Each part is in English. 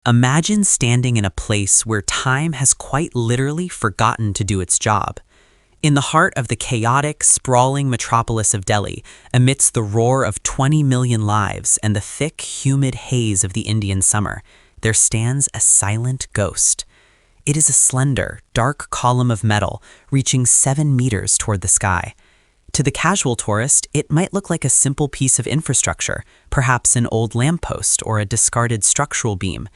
Imagine standing in a place where time has quite literally forgotten to do its job. In the heart of the chaotic, sprawling metropolis of Delhi, amidst the roar of 20 million lives and the thick, humid haze of the Indian summer, there stands a silent ghost. It is a slender, dark column of metal reaching 7 meters toward the sky. To the casual tourist, it might look like a simple piece of infrastructure, perhaps an old lamppost or a discarded structural beam.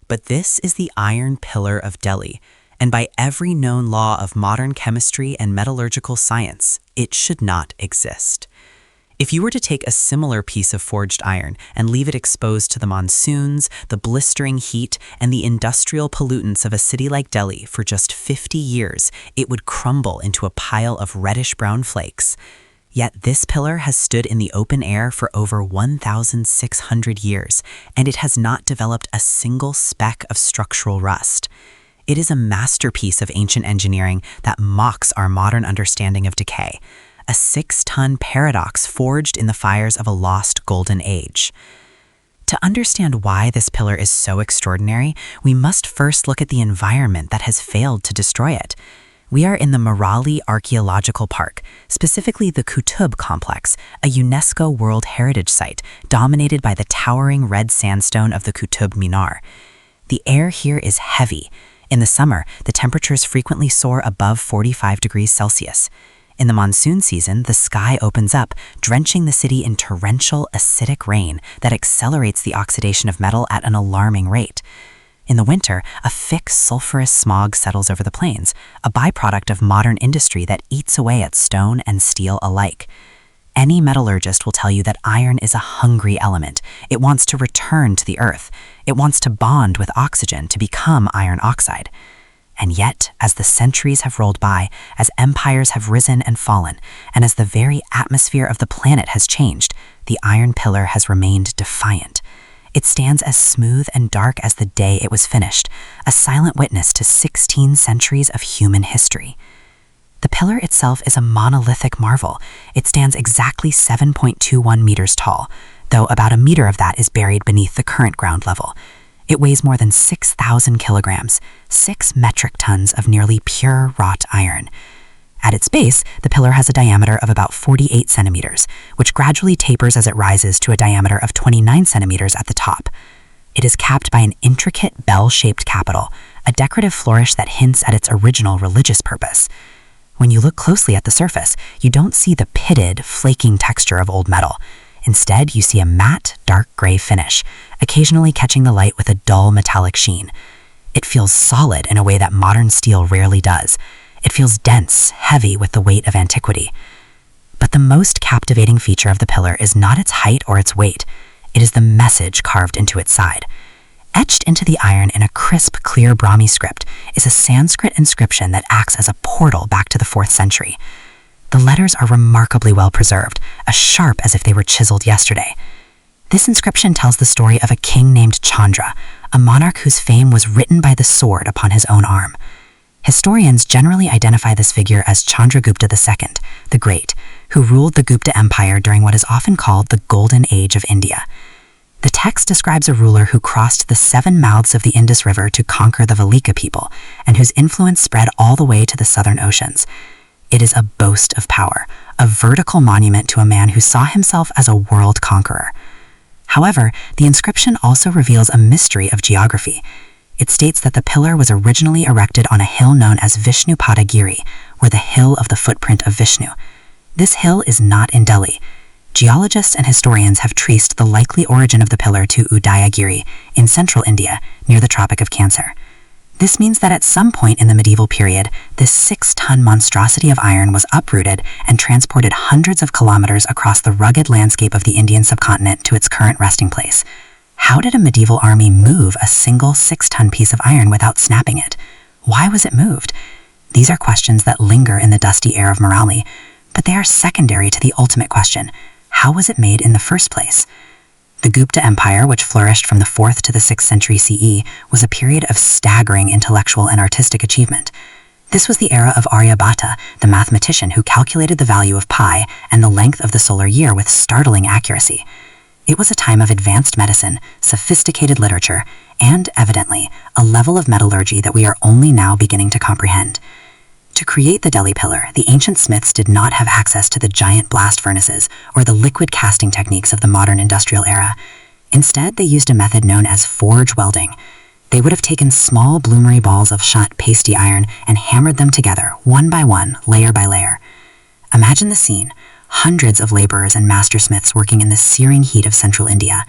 But this is the Iron Pillar of Delhi, and by every known law of modern chemistry and metallurgical science, it should not exist. If you were to take a similar piece of forged iron and leave it exposed to the monsoons, the blistering heat, and the industrial pollutants of a city like Delhi for just 50 years, it would crumble into a pile of reddish-brown flakes. Yet this pillar has stood in the open air for over 1,600 years, and it has not developed a single speck of structural rust. It is a masterpiece of ancient engineering that mocks our modern understanding of decay, a 6-ton paradox forged in the fires of a lost golden age. To understand why this pillar is so extraordinary, we must first look at the environment that has failed to destroy it. We are in the Minar Archaeological Park, specifically the Qutub complex, a UNESCO World Heritage Site dominated by the towering red sandstone of the Qutub Minar. The air here is heavy. In the summer, the temperatures frequently soar above 45 degrees Celsius. In the monsoon season, the sky opens up, drenching the city in torrential, acidic rain that accelerates the oxidation of metal at an alarming rate. In the winter, a thick, sulfurous smog settles over the plains, a byproduct of modern industry that eats away at stone and steel alike. Any metallurgist will tell you that iron is a hungry element. It wants to return to the earth. It wants to bond with oxygen to become iron oxide. And yet, as the centuries have rolled by, as empires have risen and fallen, and as the very atmosphere of the planet has changed, the Iron Pillar has remained defiant. It stands as smooth and dark as the day it was finished, a silent witness to 16 centuries of human history. The pillar itself is a monolithic marvel. It stands exactly 7.21 meters tall, though about a meter of that is buried beneath the current ground level. It weighs more than 6,000 kilograms, 6 metric tons of nearly pure wrought iron. At its base, the pillar has a diameter of about 48 centimeters, which gradually tapers as it rises to a diameter of 29 centimeters at the top. It is capped by an intricate bell-shaped capital, a decorative flourish that hints at its original religious purpose. When you look closely at the surface, you don't see the pitted, flaking texture of old metal. Instead, you see a matte, dark gray finish, occasionally catching the light with a dull metallic sheen. It feels solid in a way that modern steel rarely does. It feels dense, heavy with the weight of antiquity. But the most captivating feature of the pillar is not its height or its weight. It is the message carved into its side. Etched into the iron in a crisp, clear Brahmi script is a Sanskrit inscription that acts as a portal back to the 4th century. The letters are remarkably well preserved, as sharp as if they were chiseled yesterday. This inscription tells the story of a king named Chandra, a monarch whose fame was written by the sword upon his own arm. Historians generally identify this figure as Chandragupta II, the Great, who ruled the Gupta Empire during what is often called the Golden Age of India. The text describes a ruler who crossed the 7 mouths of the Indus River to conquer the Velika people, and whose influence spread all the way to the southern oceans. It is a boast of power, a vertical monument to a man who saw himself as a world conqueror. However, the inscription also reveals a mystery of geography. It states that the pillar was originally erected on a hill known as Vishnupada Giri, or the hill of the footprint of Vishnu. This hill is not in Delhi. Geologists and historians have traced the likely origin of the pillar to Udayagiri in central India, near the Tropic of Cancer. This means that at some point in the medieval period, this 6-ton monstrosity of iron was uprooted and transported hundreds of kilometers across the rugged landscape of the Indian subcontinent to its current resting place. How did a medieval army move a single 6-ton piece of iron without snapping it? Why was it moved? These are questions that linger in the dusty air of Marali, but they are secondary to the ultimate question: how was it made in the first place? The Gupta Empire, which flourished from the 4th to the 6th century CE, was a period of staggering intellectual and artistic achievement. This was the era of Aryabhata, the mathematician who calculated the value of pi and the length of the solar year with startling accuracy. It was a time of advanced medicine, sophisticated literature, and, evidently, a level of metallurgy that we are only now beginning to comprehend. To create the Delhi pillar, the ancient smiths did not have access to the giant blast furnaces or the liquid casting techniques of the modern industrial era. Instead, they used a method known as forge welding. They would have taken small bloomery balls of shot pasty iron and hammered them together, one by one, layer by layer. Imagine the scene. Hundreds of laborers and mastersmiths working in the searing heat of central India.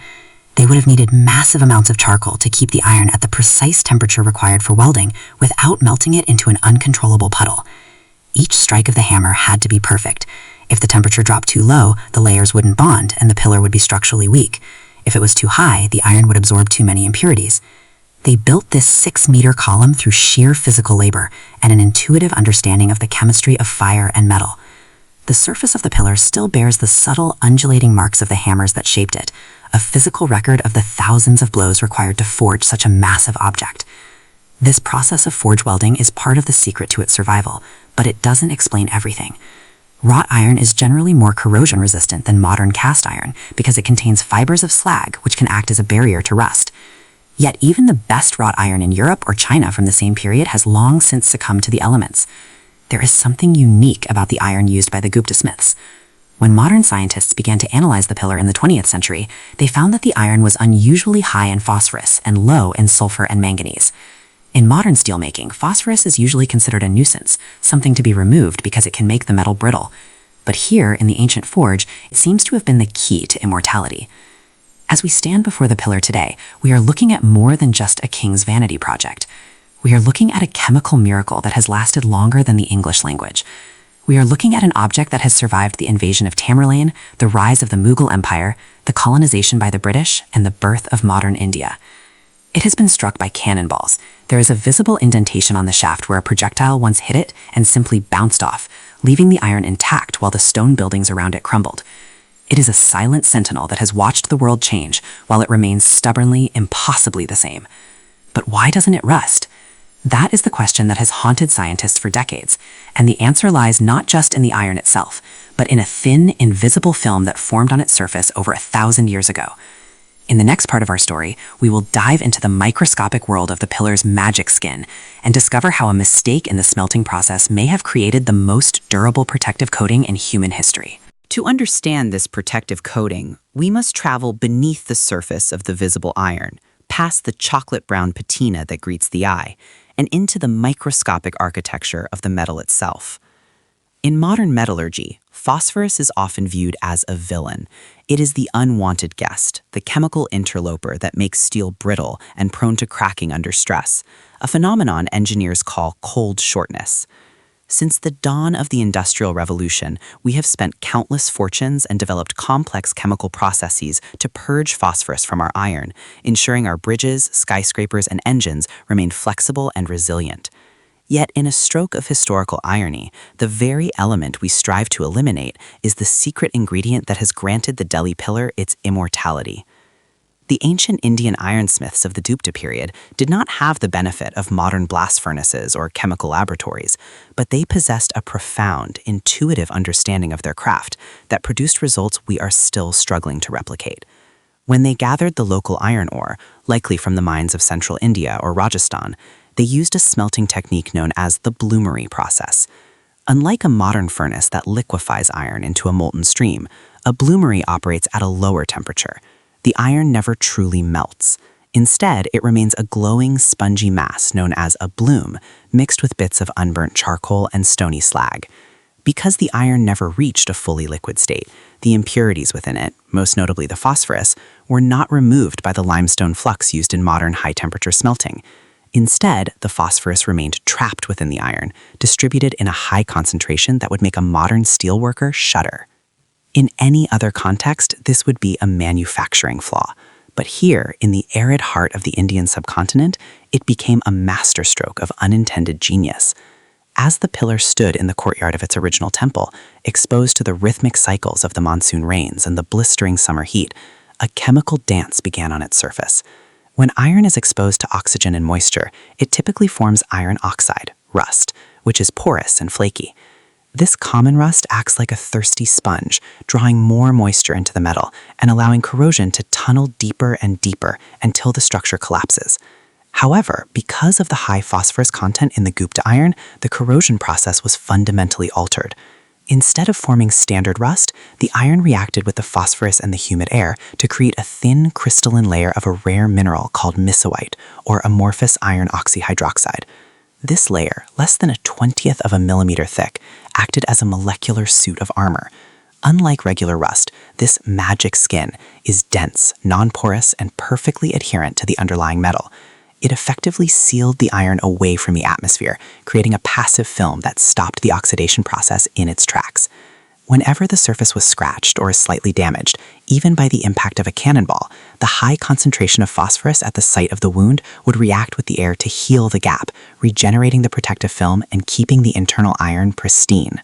They would have needed massive amounts of charcoal to keep the iron at the precise temperature required for welding without melting it into an uncontrollable puddle. Each strike of the hammer had to be perfect. If the temperature dropped too low, the layers wouldn't bond and the pillar would be structurally weak. If it was too high, the iron would absorb too many impurities. They built this 6-meter column through sheer physical labor and an intuitive understanding of the chemistry of fire and metal. The surface of the pillar still bears the subtle, undulating marks of the hammers that shaped it, a physical record of the thousands of blows required to forge such a massive object. This process of forge welding is part of the secret to its survival, but it doesn't explain everything. Wrought iron is generally more corrosion resistant than modern cast iron because it contains fibers of slag which can act as a barrier to rust. Yet even the best wrought iron in Europe or China from the same period has long since succumbed to the elements. There is something unique about the iron used by the Gupta smiths. When modern scientists began to analyze the pillar in the 20th century, they found that the iron was unusually high in phosphorus and low in sulfur and manganese. In modern steelmaking, phosphorus is usually considered a nuisance, something to be removed because it can make the metal brittle. But here, in the ancient forge, it seems to have been the key to immortality. As we stand before the pillar today, we are looking at more than just a king's vanity project. We are looking at a chemical miracle that has lasted longer than the English language. We are looking at an object that has survived the invasion of Tamerlane, the rise of the Mughal Empire, the colonization by the British, and the birth of modern India. It has been struck by cannonballs. There is a visible indentation on the shaft where a projectile once hit it and simply bounced off, leaving the iron intact while the stone buildings around it crumbled. It is a silent sentinel that has watched the world change while it remains stubbornly, impossibly the same. But why doesn't it rust? That is the question that has haunted scientists for decades, and the answer lies not just in the iron itself, but in a thin, invisible film that formed on its surface over 1,000 years ago. In the next part of our story, we will dive into the microscopic world of the pillar's magic skin and discover how a mistake in the smelting process may have created the most durable protective coating in human history. To understand this protective coating, we must travel beneath the surface of the visible iron, past the chocolate-brown patina that greets the eye, and into the microscopic architecture of the metal itself. In modern metallurgy, phosphorus is often viewed as a villain. It is the unwanted guest, the chemical interloper that makes steel brittle and prone to cracking under stress, a phenomenon engineers call cold shortness. Since the dawn of the Industrial Revolution, we have spent countless fortunes and developed complex chemical processes to purge phosphorus from our iron, ensuring our bridges, skyscrapers, and engines remain flexible and resilient. Yet, in a stroke of historical irony, the very element we strive to eliminate is the secret ingredient that has granted the Delhi pillar its immortality. The ancient Indian ironsmiths of the Gupta period did not have the benefit of modern blast furnaces or chemical laboratories, but they possessed a profound, intuitive understanding of their craft that produced results we are still struggling to replicate. When they gathered the local iron ore, likely from the mines of central India or Rajasthan, they used a smelting technique known as the bloomery process. Unlike a modern furnace that liquefies iron into a molten stream, a bloomery operates at a lower temperature. The iron never truly melts. Instead, it remains a glowing, spongy mass known as a bloom, mixed with bits of unburnt charcoal and stony slag. Because the iron never reached a fully liquid state, the impurities within it, most notably the phosphorus, were not removed by the limestone flux used in modern high-temperature smelting. Instead, the phosphorus remained trapped within the iron, distributed in a high concentration that would make a modern steelworker shudder. In any other context, this would be a manufacturing flaw. But here, in the arid heart of the Indian subcontinent, it became a masterstroke of unintended genius. As the pillar stood in the courtyard of its original temple, exposed to the rhythmic cycles of the monsoon rains and the blistering summer heat, a chemical dance began on its surface. When iron is exposed to oxygen and moisture, it typically forms iron oxide, rust, which is porous and flaky. This common rust acts like a thirsty sponge, drawing more moisture into the metal and allowing corrosion to tunnel deeper and deeper until the structure collapses. However, because of the high phosphorus content in the Gupta iron, the corrosion process was fundamentally altered. Instead of forming standard rust, the iron reacted with the phosphorus and the humid air to create a thin crystalline layer of a rare mineral called misoite, or amorphous iron oxyhydroxide. This layer, less than 1/20th of a millimeter thick, acted as a molecular suit of armor. Unlike regular rust, this magic skin is dense, non-porous, and perfectly adherent to the underlying metal. It effectively sealed the iron away from the atmosphere, creating a passive film that stopped the oxidation process in its tracks. Whenever the surface was scratched or slightly damaged, even by the impact of a cannonball, the high concentration of phosphorus at the site of the wound would react with the air to heal the gap, regenerating the protective film and keeping the internal iron pristine.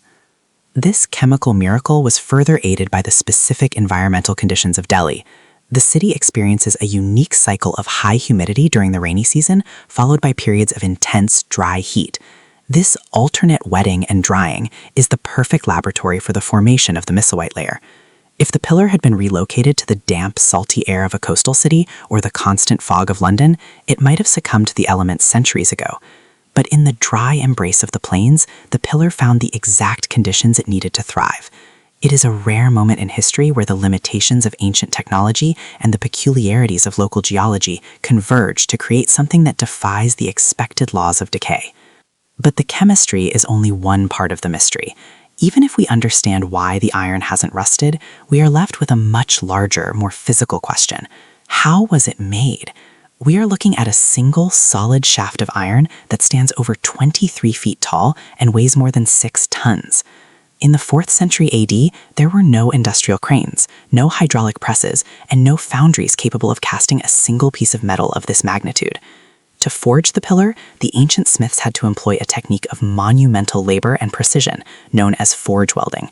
This chemical miracle was further aided by the specific environmental conditions of Delhi. The city experiences a unique cycle of high humidity during the rainy season, followed by periods of intense, dry heat. This alternate wetting and drying is the perfect laboratory for the formation of the misoite layer. If the pillar had been relocated to the damp, salty air of a coastal city or the constant fog of London, it might have succumbed to the elements centuries ago. But in the dry embrace of the plains, the pillar found the exact conditions it needed to thrive. It is a rare moment in history where the limitations of ancient technology and the peculiarities of local geology converge to create something that defies the expected laws of decay. But the chemistry is only one part of the mystery. Even if we understand why the iron hasn't rusted, we are left with a much larger, more physical question. How was it made? We are looking at a single solid shaft of iron that stands over 23 feet tall and weighs more than 6 tons. In the 4th century AD, there were no industrial cranes, no hydraulic presses, and no foundries capable of casting a single piece of metal of this magnitude. To forge the pillar, the ancient smiths had to employ a technique of monumental labor and precision, known as forge welding.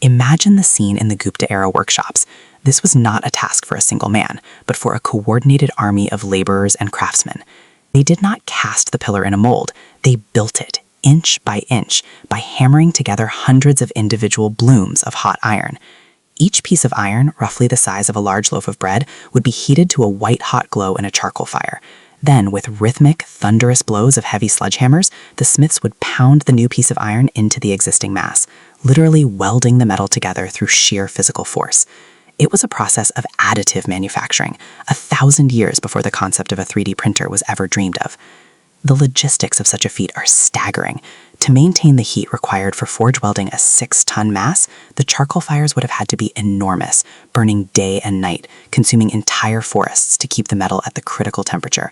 Imagine the scene in the Gupta-era workshops. This was not a task for a single man, but for a coordinated army of laborers and craftsmen. They did not cast the pillar in a mold, they built it, inch by inch, by hammering together hundreds of individual blooms of hot iron. Each piece of iron, roughly the size of a large loaf of bread, would be heated to a white-hot glow in a charcoal fire. Then, with rhythmic, thunderous blows of heavy sledgehammers, the smiths would pound the new piece of iron into the existing mass, literally welding the metal together through sheer physical force. It was a process of additive manufacturing, 1,000 years before the concept of a 3D printer was ever dreamed of. The logistics of such a feat are staggering. To maintain the heat required for forge welding a 6-ton mass, the charcoal fires would have had to be enormous, burning day and night, consuming entire forests to keep the metal at the critical temperature.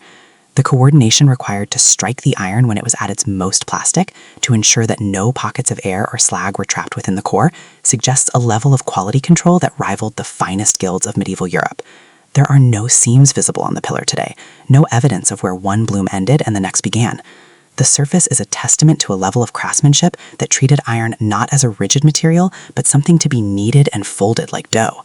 The coordination required to strike the iron when it was at its most plastic, to ensure that no pockets of air or slag were trapped within the core, suggests a level of quality control that rivaled the finest guilds of medieval Europe. There are no seams visible on the pillar today, no evidence of where one bloom ended and the next began. The surface is a testament to a level of craftsmanship that treated iron not as a rigid material, but something to be kneaded and folded like dough.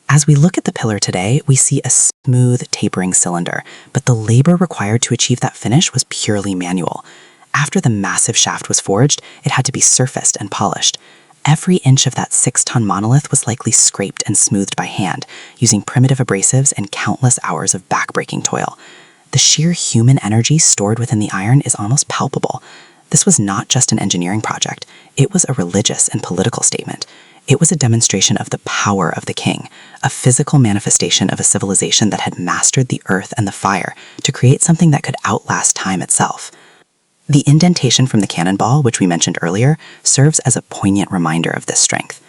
As we look at the pillar today, we see a smooth, tapering cylinder, but the labor required to achieve that finish was purely manual. After the massive shaft was forged, it had to be surfaced and polished. Every inch of that 6-ton monolith was likely scraped and smoothed by hand, using primitive abrasives and countless hours of back-breaking toil. The sheer human energy stored within the iron is almost palpable. This was not just an engineering project, it was a religious and political statement. It was a demonstration of the power of the king, a physical manifestation of a civilization that had mastered the earth and the fire to create something that could outlast time itself. The indentation from the cannonball, which we mentioned earlier, serves as a poignant reminder of this strength.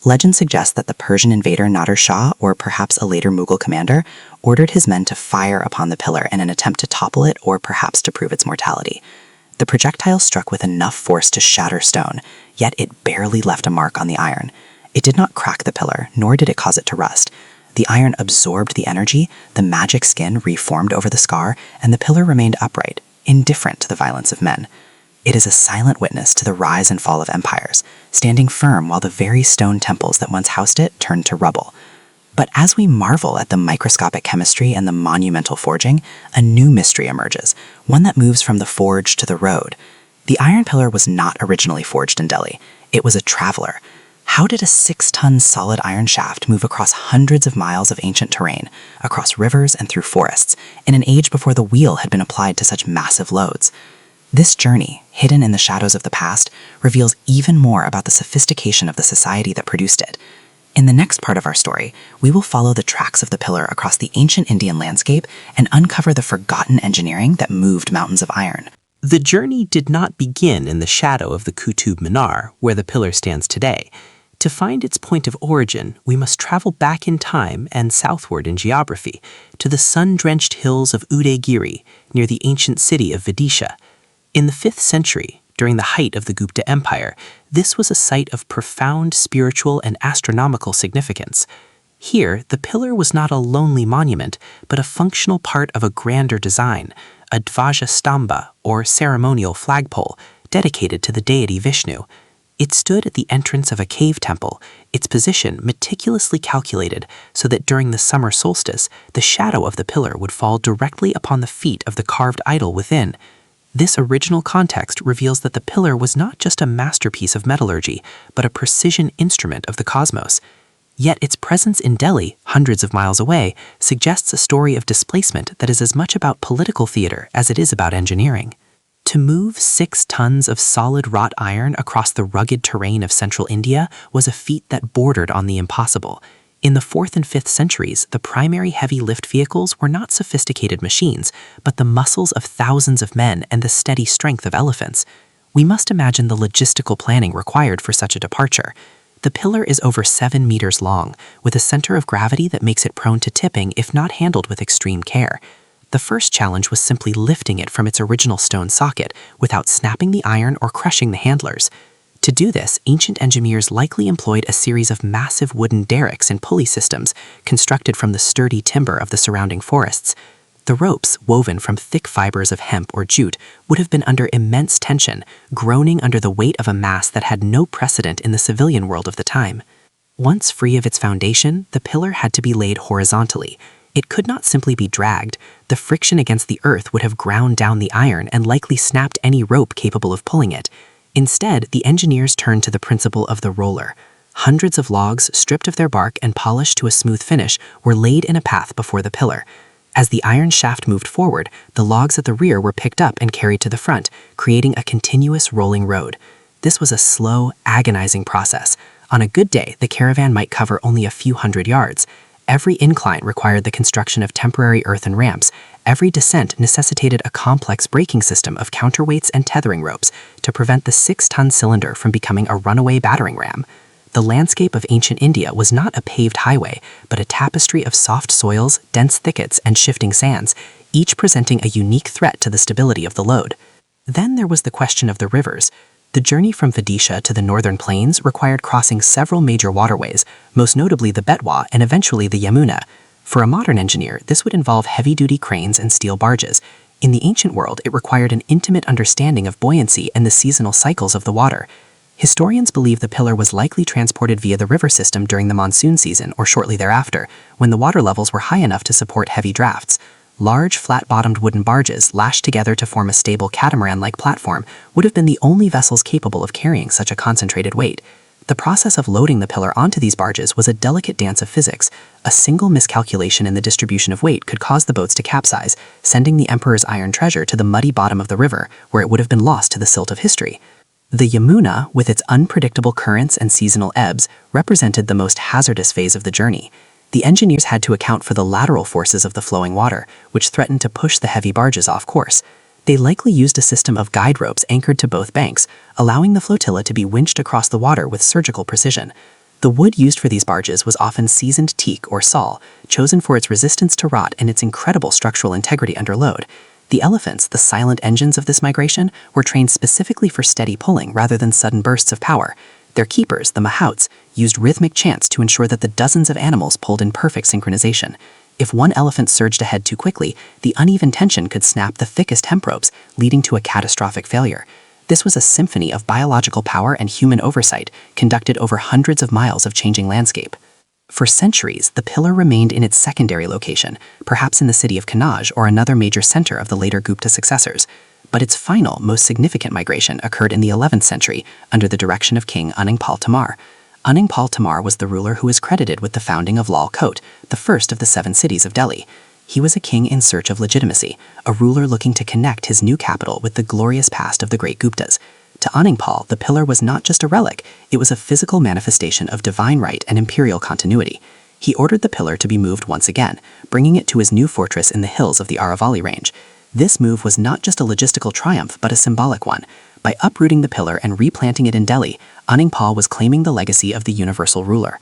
Legend suggests that the Persian invader Nader Shah, or perhaps a later Mughal commander, ordered his men to fire upon the pillar in an attempt to topple it or perhaps to prove its mortality. The projectile struck with enough force to shatter stone, yet it barely left a mark on the iron. It did not crack the pillar, nor did it cause it to rust. The iron absorbed the energy, the magic skin reformed over the scar, and the pillar remained upright, indifferent to the violence of men. It is a silent witness to the rise and fall of empires, standing firm while the very stone temples that once housed it turned to rubble. But as we marvel at the microscopic chemistry and the monumental forging, a new mystery emerges, one that moves from the forge to the road. The iron pillar was not originally forged in Delhi. It was a traveler. How did a 6-ton solid iron shaft move across hundreds of miles of ancient terrain, across rivers and through forests, in an age before the wheel had been applied to such massive loads? This journey, hidden in the shadows of the past, reveals even more about the sophistication of the society that produced it. In the next part of our story, we will follow the tracks of the pillar across the ancient Indian landscape and uncover the forgotten engineering that moved mountains of iron. The journey did not begin in the shadow of the Qutub Minar, where the pillar stands today. To find its point of origin, we must travel back in time and southward in geography, to the sun-drenched hills of Udaygiri, near the ancient city of Vidisha. In the 5th century, during the height of the Gupta Empire, this was a site of profound spiritual and astronomical significance. Here, the pillar was not a lonely monument, but a functional part of a grander design, a Dvaja Stamba, or ceremonial flagpole, dedicated to the deity Vishnu. It stood at the entrance of a cave temple, its position meticulously calculated so that during the summer solstice, the shadow of the pillar would fall directly upon the feet of the carved idol within. This original context reveals that the pillar was not just a masterpiece of metallurgy, but a precision instrument of the cosmos. Yet its presence in Delhi, hundreds of miles away, suggests a story of displacement that is as much about political theater as it is about engineering. To move 6 tons of solid wrought iron across the rugged terrain of central India was a feat that bordered on the impossible. In the 4th and 5th centuries, the primary heavy lift vehicles were not sophisticated machines, but the muscles of thousands of men and the steady strength of elephants. We must imagine the logistical planning required for such a departure. The pillar is over 7 meters long, with a center of gravity that makes it prone to tipping if not handled with extreme care. The first challenge was simply lifting it from its original stone socket without snapping the iron or crushing the handlers. To do this, ancient engineers likely employed a series of massive wooden derricks and pulley systems constructed from the sturdy timber of the surrounding forests. The ropes, woven from thick fibers of hemp or jute, would have been under immense tension, groaning under the weight of a mass that had no precedent in the civilian world of the time. Once free of its foundation, the pillar had to be laid horizontally. It could not simply be dragged. The friction against the earth would have ground down the iron and likely snapped any rope capable of pulling it. Instead, the engineers turned to the principle of the roller. Hundreds of logs, stripped of their bark and polished to a smooth finish, were laid in a path before the pillar. As the iron shaft moved forward, the logs at the rear were picked up and carried to the front, creating a continuous rolling road. This was a slow, agonizing process. On a good day, the caravan might cover only a few hundred yards. Every incline required the construction of temporary earthen ramps. Every descent necessitated a complex braking system of counterweights and tethering ropes to prevent the 6-ton cylinder from becoming a runaway battering ram. The landscape of ancient India was not a paved highway, but a tapestry of soft soils, dense thickets, and shifting sands, each presenting a unique threat to the stability of the load. Then there was the question of the rivers. The journey from Vidisha to the northern plains required crossing several major waterways, most notably the Betwa and eventually the Yamuna. For a modern engineer, this would involve heavy-duty cranes and steel barges. In the ancient world, it required an intimate understanding of buoyancy and the seasonal cycles of the water. Historians believe the pillar was likely transported via the river system during the monsoon season or shortly thereafter, when the water levels were high enough to support heavy drafts. Large, flat-bottomed wooden barges, lashed together to form a stable catamaran-like platform, would have been the only vessels capable of carrying such a concentrated weight. The process of loading the pillar onto these barges was a delicate dance of physics. A single miscalculation in the distribution of weight could cause the boats to capsize, sending the emperor's iron treasure to the muddy bottom of the river, where it would have been lost to the silt of history. The Yamuna, with its unpredictable currents and seasonal ebbs, represented the most hazardous phase of the journey. The engineers had to account for the lateral forces of the flowing water, which threatened to push the heavy barges off course. They likely used a system of guide ropes anchored to both banks, allowing the flotilla to be winched across the water with surgical precision. The wood used for these barges was often seasoned teak or sal, chosen for its resistance to rot and its incredible structural integrity under load. The elephants, the silent engines of this migration, were trained specifically for steady pulling rather than sudden bursts of power. Their keepers, the mahouts, used rhythmic chants to ensure that the dozens of animals pulled in perfect synchronization. If one elephant surged ahead too quickly, the uneven tension could snap the thickest hemp ropes, leading to a catastrophic failure. This was a symphony of biological power and human oversight, conducted over hundreds of miles of changing landscape. For centuries, the pillar remained in its secondary location, perhaps in the city of Kannauj or another major center of the later Gupta successors. But its final, most significant migration occurred in the 11th century under the direction of King Aningpal Tamar. Aningpal Tamar was the ruler who is credited with the founding of Lal Kot, the first of the 7 cities of Delhi. He was a king in search of legitimacy, a ruler looking to connect his new capital with the glorious past of the great Guptas. To Aningpal, the pillar was not just a relic, it was a physical manifestation of divine right and imperial continuity. He ordered the pillar to be moved once again, bringing it to his new fortress in the hills of the Aravalli range. This move was not just a logistical triumph, but a symbolic one. By uprooting the pillar and replanting it in Delhi, Aningpal was claiming the legacy of the universal ruler.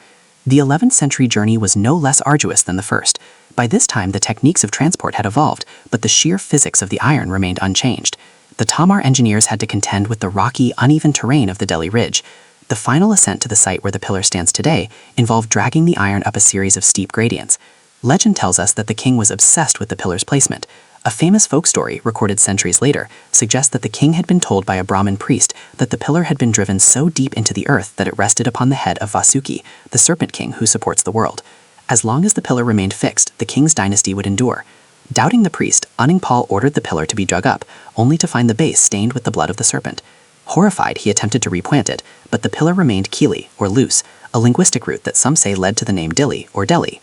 The 11th century journey was no less arduous than the first. By this time, the techniques of transport had evolved, but the sheer physics of the iron remained unchanged. The Tamar engineers had to contend with the rocky, uneven terrain of the Delhi Ridge. The final ascent to the site where the pillar stands today involved dragging the iron up a series of steep gradients. Legend tells us that the king was obsessed with the pillar's placement. A famous folk story, recorded centuries later, suggests that the king had been told by a Brahmin priest that the pillar had been driven so deep into the earth that it rested upon the head of Vasuki, the serpent king who supports the world. As long as the pillar remained fixed, the king's dynasty would endure. Doubting the priest, Aningpal ordered the pillar to be dug up, only to find the base stained with the blood of the serpent. Horrified, he attempted to replant it, but the pillar remained kili, or loose, a linguistic root that some say led to the name Dili, or Delhi.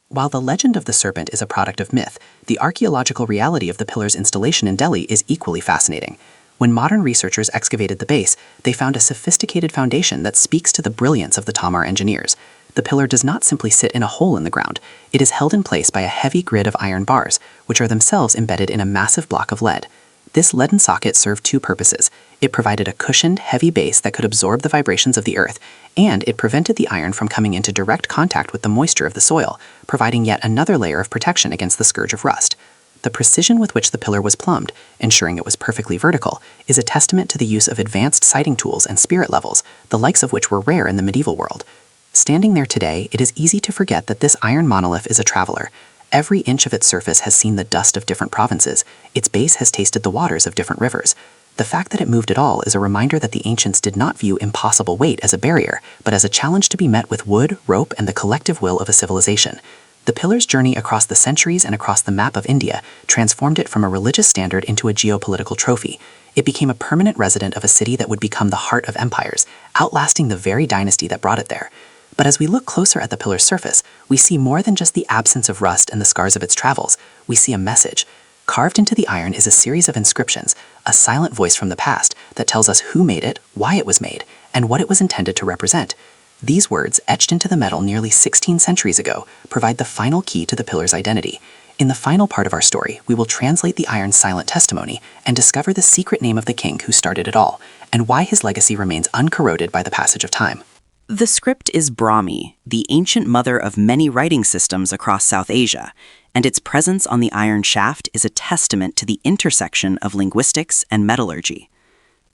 While the legend of the serpent is a product of myth, the archaeological reality of the pillar's installation in Delhi is equally fascinating. When modern researchers excavated the base, they found a sophisticated foundation that speaks to the brilliance of the Tamar engineers. The pillar does not simply sit in a hole in the ground. It is held in place by a heavy grid of iron bars, which are themselves embedded in a massive block of lead. This leaden socket served 2 purposes. It provided a cushioned, heavy base that could absorb the vibrations of the earth, and it prevented the iron from coming into direct contact with the moisture of the soil, providing yet another layer of protection against the scourge of rust. The precision with which the pillar was plumbed, ensuring it was perfectly vertical, is a testament to the use of advanced sighting tools and spirit levels, the likes of which were rare in the medieval world. Standing there today, it is easy to forget that this iron monolith is a traveler. Every inch of its surface has seen the dust of different provinces. Its base has tasted the waters of different rivers. The fact that it moved at all is a reminder that the ancients did not view impossible weight as a barrier, but as a challenge to be met with wood, rope, and the collective will of a civilization. The pillar's journey across the centuries and across the map of India transformed it from a religious standard into a geopolitical trophy. It became a permanent resident of a city that would become the heart of empires, outlasting the very dynasty that brought it there. But as we look closer at the pillar's surface, we see more than just the absence of rust and the scars of its travels. We see a message. Carved into the iron is a series of inscriptions, a silent voice from the past that tells us who made it, why it was made, and what it was intended to represent. These words, etched into the metal nearly 16 centuries ago, provide the final key to the pillar's identity. In the final part of our story, we will translate the iron's silent testimony and discover the secret name of the king who started it all, and why his legacy remains uncorroded by the passage of time. The script is Brahmi, the ancient mother of many writing systems across South Asia, and its presence on the iron shaft is a testament to the intersection of linguistics and metallurgy.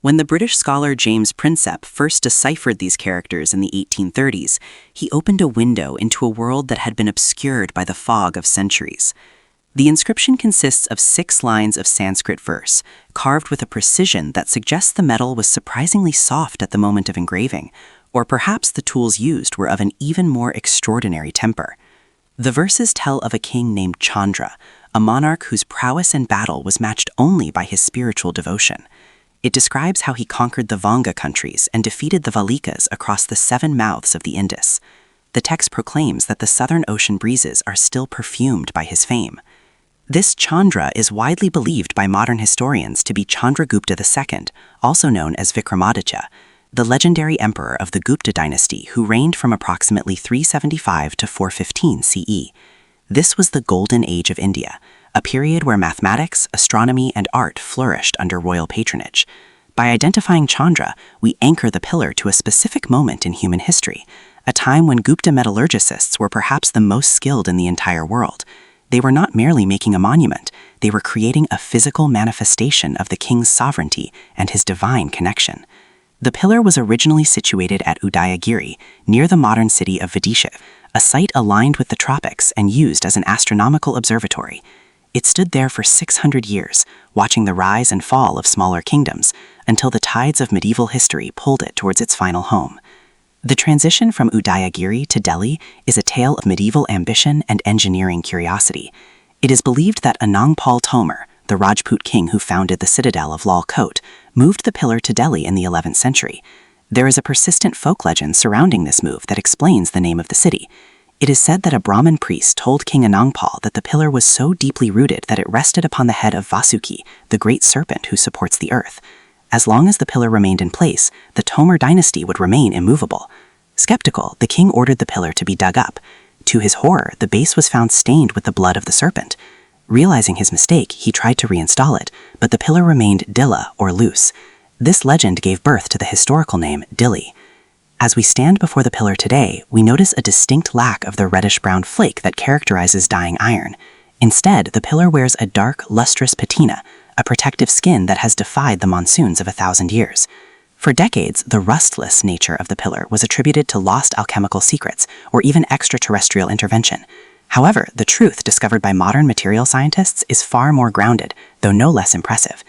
When the British scholar James Prinsep first deciphered these characters in the 1830s, he opened a window into a world that had been obscured by the fog of centuries. The inscription consists of 6 lines of Sanskrit verse, carved with a precision that suggests the metal was surprisingly soft at the moment of engraving, or perhaps the tools used were of an even more extraordinary temper. The verses tell of a king named Chandra, a monarch whose prowess in battle was matched only by his spiritual devotion. It describes how he conquered the Vanga countries and defeated the Valikas across the 7 mouths of the Indus. The text proclaims that the southern ocean breezes are still perfumed by his fame. This Chandra is widely believed by modern historians to be Chandragupta II, also known as Vikramaditya, the legendary emperor of the Gupta dynasty who reigned from approximately 375 to 415 CE. This was the golden age of India, a period where mathematics, astronomy, and art flourished under royal patronage. By identifying Chandra, we anchor the pillar to a specific moment in human history, a time when Gupta metallurgists were perhaps the most skilled in the entire world. They were not merely making a monument, they were creating a physical manifestation of the king's sovereignty and his divine connection. The pillar was originally situated at Udayagiri, near the modern city of Vidisha, a site aligned with the tropics and used as an astronomical observatory. It stood there for 600 years, watching the rise and fall of smaller kingdoms, until the tides of medieval history pulled it towards its final home. The transition from Udayagiri to Delhi is a tale of medieval ambition and engineering curiosity. It is believed that Anangpal Tomar, the Rajput king who founded the citadel of Lal Kot, moved the pillar to Delhi in the 11th century. There is a persistent folk legend surrounding this move that explains the name of the city. It is said that a Brahmin priest told King Anangpal that the pillar was so deeply rooted that it rested upon the head of Vasuki, the great serpent who supports the earth. As long as the pillar remained in place, the Tomar dynasty would remain immovable. Skeptical, the king ordered the pillar to be dug up. To his horror, the base was found stained with the blood of the serpent. Realizing his mistake, he tried to reinstall it, but the pillar remained dilla, or loose. This legend gave birth to the historical name Dili. As we stand before the pillar today, we notice a distinct lack of the reddish-brown flake that characterizes dying iron. Instead, the pillar wears a dark, lustrous patina, a protective skin that has defied the monsoons of 1,000 years. For decades, the rustless nature of the pillar was attributed to lost alchemical secrets or even extraterrestrial intervention. However, the truth discovered by modern material scientists is far more grounded, though no less impressive.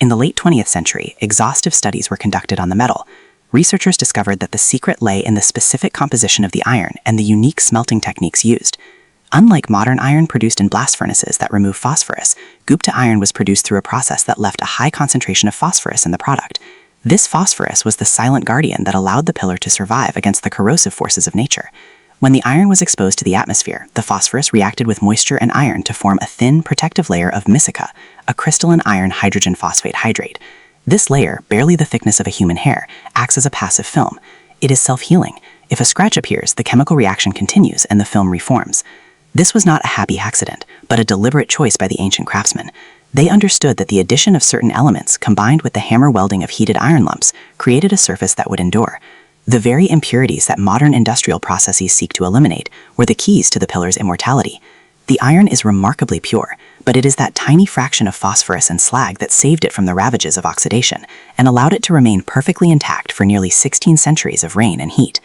In the late 20th century, exhaustive studies were conducted on the metal. Researchers discovered that the secret lay in the specific composition of the iron and the unique smelting techniques used. Unlike modern iron produced in blast furnaces that remove phosphorus, Gupta iron was produced through a process that left a high concentration of phosphorus in the product. This phosphorus was the silent guardian that allowed the pillar to survive against the corrosive forces of nature. When the iron was exposed to the atmosphere, the phosphorus reacted with moisture and iron to form a thin, protective layer of mica, a crystalline iron hydrogen phosphate hydrate. This layer, barely the thickness of a human hair, acts as a passive film. It is self-healing. If a scratch appears, the chemical reaction continues and the film reforms. This was not a happy accident, but a deliberate choice by the ancient craftsmen. They understood that the addition of certain elements, combined with the hammer welding of heated iron lumps, created a surface that would endure. The very impurities that modern industrial processes seek to eliminate were the keys to the pillar's immortality. The iron is remarkably pure, but it is that tiny fraction of phosphorus and slag that saved it from the ravages of oxidation and allowed it to remain perfectly intact for nearly 16 centuries of rain and heat.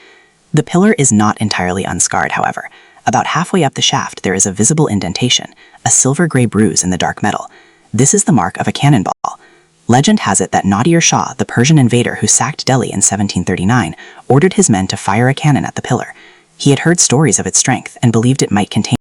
The pillar is not entirely unscarred, however. About halfway up the shaft there is a visible indentation, a silver-gray bruise in the dark metal. This is the mark of a cannonball. Legend has it that Nadir Shah, the Persian invader who sacked Delhi in 1739, ordered his men to fire a cannon at the pillar. He had heard stories of its strength and believed it might contain